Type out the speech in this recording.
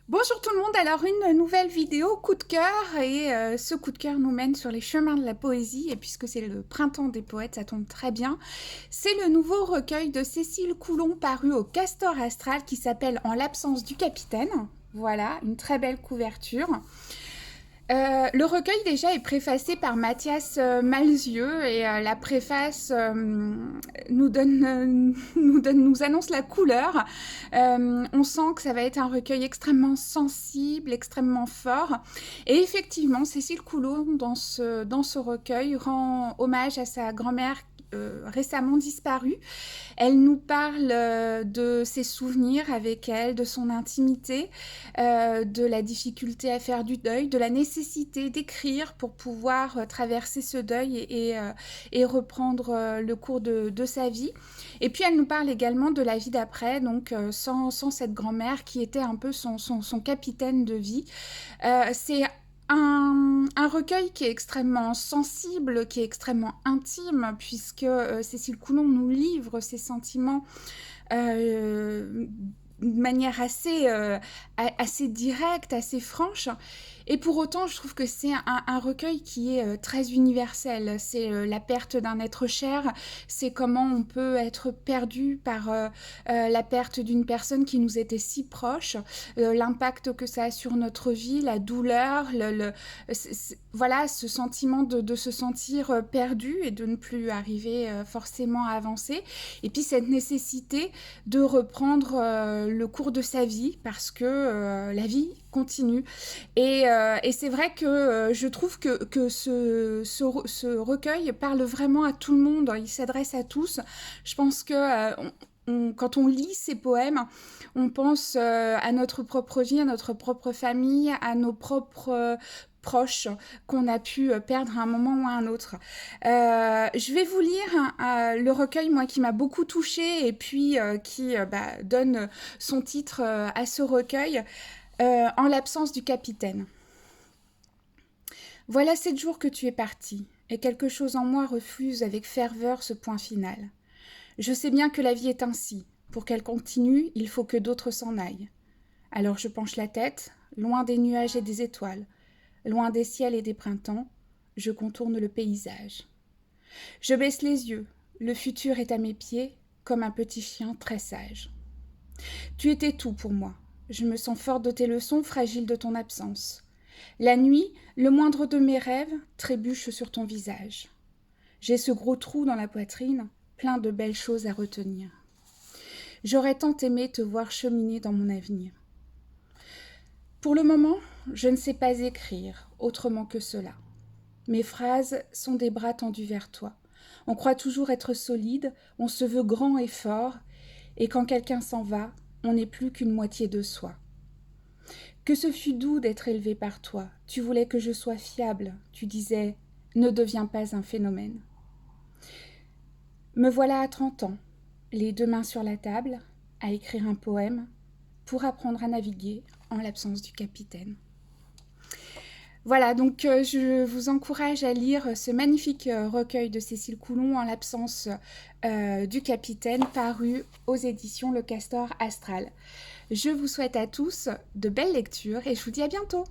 Bonjour tout le monde, alors une nouvelle vidéo coup de cœur et ce coup de cœur nous mène sur les chemins de la poésie et puisque c'est le printemps des poètes, ça tombe très bien. C'est le nouveau recueil de Cécile Coulon paru au Castor Astral qui s'appelle En l'absence du capitaine. Voilà, une très belle couverture. Le recueil déjà est préfacé par Mathias Malzieu et la préface nous annonce la couleur. On sent que ça va être un recueil extrêmement sensible, extrêmement fort. Et effectivement, Cécile Coulon, dans ce recueil, rend hommage à sa grand-mère récemment disparue. Elle nous parle de ses souvenirs avec elle, de son intimité, de la difficulté à faire du deuil, de la nécessité d'écrire pour pouvoir traverser ce deuil et reprendre le cours de sa vie. Et puis elle nous parle également de la vie d'après, donc sans cette grand-mère qui était un peu son capitaine de vie. C'est un recueil qui est extrêmement sensible, qui est extrêmement intime, puisque Cécile Coulon nous livre ses sentiments de manière assez directe, assez franche. Et pour autant, je trouve que c'est un recueil qui est très universel. C'est la perte d'un être cher, c'est comment on peut être perdu par la perte d'une personne qui nous était si proche, l'impact que ça a sur notre vie, la douleur, voilà, ce sentiment de se sentir perdu et de ne plus arriver forcément à avancer. Et puis cette nécessité de reprendre le cours de sa vie parce que la vie continue. Et c'est vrai que je trouve que ce recueil parle vraiment à tout le monde, il s'adresse à tous. Je pense que quand on lit ces poèmes, on pense à notre propre vie, à notre propre famille, à nos propres proches qu'on a pu perdre à un moment ou à un autre. Je vais vous lire le recueil, moi, qui m'a beaucoup touchée et puis qui donne son titre à ce recueil, En l'absence du capitaine. Voilà 7 jours que tu es parti, et quelque chose en moi refuse avec ferveur ce point final. Je sais bien que la vie est ainsi. Pour qu'elle continue, il faut que d'autres s'en aillent. Alors je penche la tête, loin des nuages et des étoiles, loin des ciels et des printemps, je contourne le paysage. Je baisse les yeux, le futur est à mes pieds, comme un petit chien très sage. Tu étais tout pour moi. Je me sens forte de tes leçons, fragile de ton absence. La nuit, le moindre de mes rêves trébuche sur ton visage. J'ai ce gros trou dans la poitrine, plein de belles choses à retenir. J'aurais tant aimé te voir cheminer dans mon avenir. Pour le moment, je ne sais pas écrire autrement que cela. Mes phrases sont des bras tendus vers toi. On croit toujours être solide, on se veut grand et fort, et quand quelqu'un s'en va, on n'est plus qu'une moitié de soi. Que ce fut doux d'être élevé par toi. Tu voulais que je sois fiable. Tu disais « Ne deviens pas un phénomène ». Me voilà à 30 ans, les 2 mains sur la table, à écrire un poème pour apprendre à naviguer en l'absence du capitaine. Voilà, donc je vous encourage à lire ce magnifique recueil de Cécile Coulon en l'absence du capitaine, paru aux éditions Le Castor Astral. Je vous souhaite à tous de belles lectures et je vous dis à bientôt.